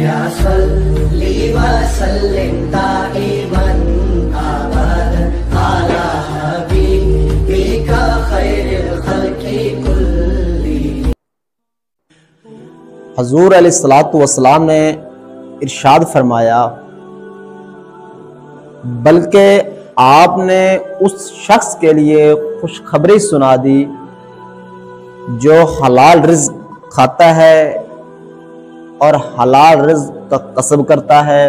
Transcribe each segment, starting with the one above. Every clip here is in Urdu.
صلی وسلم دائما ابدا علی حبیبک خیر الخلق کلهم۔ حضور علیہ الصلوۃ والسلام نے ارشاد فرمایا، بلکہ آپ نے اس شخص کے لیے خوشخبری سنا دی جو حلال رزق کھاتا ہے اور حلال رزق کا کسب کرتا ہے۔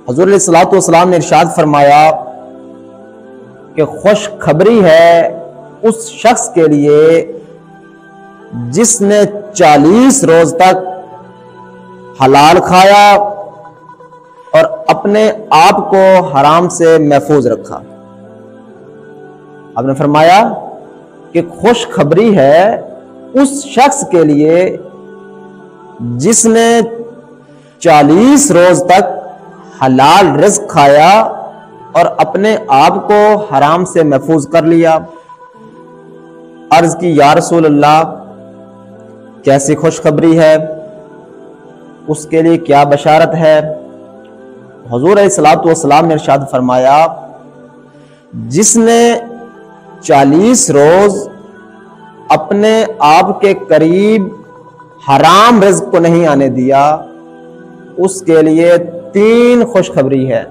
حضور علیہ الصلوۃ والسلام نے ارشاد فرمایا کہ خوشخبری ہے اس شخص کے لیے جس نے 40 روز تک حلال کھایا اور اپنے آپ کو حرام سے محفوظ رکھا۔ آپ نے فرمایا کہ خوشخبری ہے اس شخص کے لیے جس نے 40 روز تک حلال رزق کھایا اور اپنے آپ کو حرام سے محفوظ کر لیا۔ عرض کی یا رسول اللہ، کیسی خوشخبری ہے؟ اس کے لیے کیا بشارت ہے؟ حضور علیہ الصلوۃ والسلام نے ارشاد فرمایا، جس نے 40 روز اپنے آپ کے قریب حرام رزق کو نہیں آنے دیا، اس کے لیے 3 خوشخبری ہے۔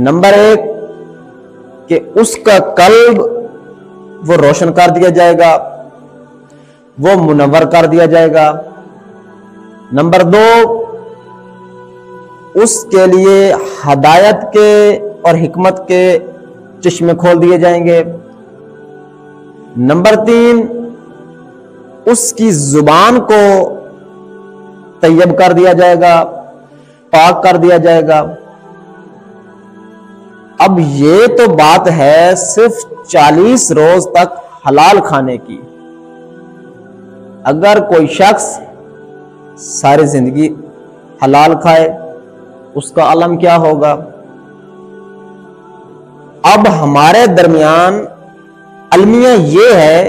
نمبر 1 کہ اس کا قلب وہ روشن کر دیا جائے گا، وہ منور کر دیا جائے گا۔ نمبر 2 اس کے لیے ہدایت کے اور حکمت کے چشمے کھول دیے جائیں گے۔ نمبر 3 اس کی زبان کو طیب کر دیا جائے گا، پاک کر دیا جائے گا۔ اب یہ تو بات ہے صرف 40 روز تک حلال کھانے کی۔ اگر کوئی شخص ساری زندگی حلال کھائے، اس کا عالم کیا ہوگا؟ اب ہمارے درمیان المیہ یہ ہے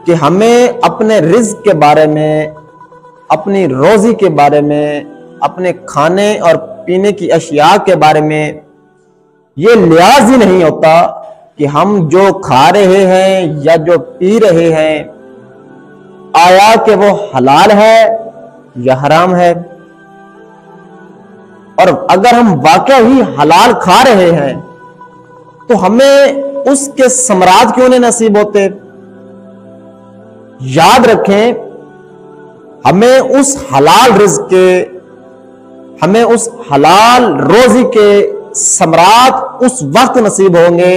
کہ ہمیں اپنے رزق کے بارے میں، اپنی روزی کے بارے میں، اپنے کھانے اور پینے کی اشیاء کے بارے میں یہ لحاظ ہی نہیں ہوتا کہ ہم جو کھا رہے ہیں یا جو پی رہے ہیں آیا کہ وہ حلال ہے یا حرام ہے۔ اور اگر ہم واقعی حلال کھا رہے ہیں تو ہمیں اس کے ثمرات کیوں نہیں نصیب ہوتے؟ یاد رکھیں، ہمیں اس حلال رزق کے، ہمیں اس حلال روزی کے ثمرات اس وقت نصیب ہوں گے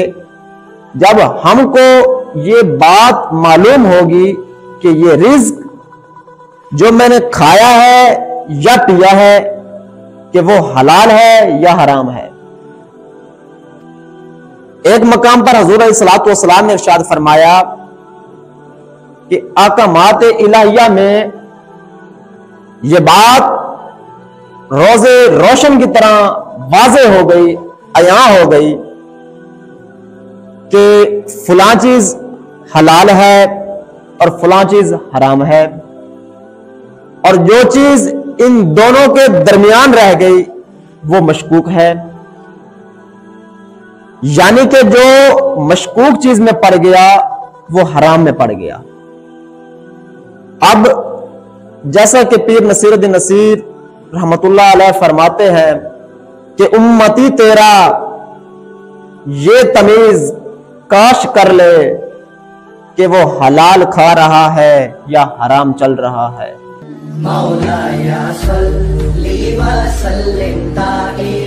جب ہم کو یہ بات معلوم ہوگی کہ یہ رزق جو میں نے کھایا ہے یا پیا ہے کہ وہ حلال ہے یا حرام ہے۔ ایک مقام پر حضور علیہ الصلوۃ والسلام نے ارشاد فرمایا کہ احکامات الہیہ میں یہ بات روزے روشن کی طرح واضح ہو گئی، عیاں ہو گئی کہ فلاں چیز حلال ہے اور فلاں چیز حرام ہے، اور جو چیز ان دونوں کے درمیان رہ گئی وہ مشکوک ہے، یعنی کہ جو مشکوک چیز میں پڑ گیا وہ حرام میں پڑ گیا۔ اب جیسا کہ پیر نصیر الدین نصیر رحمت اللہ علیہ فرماتے ہیں کہ امتی تیرا یہ تمیز کاش کر لے کہ وہ حلال کھا رہا ہے یا حرام چل رہا ہے۔ مولایا صلی وسلم دائما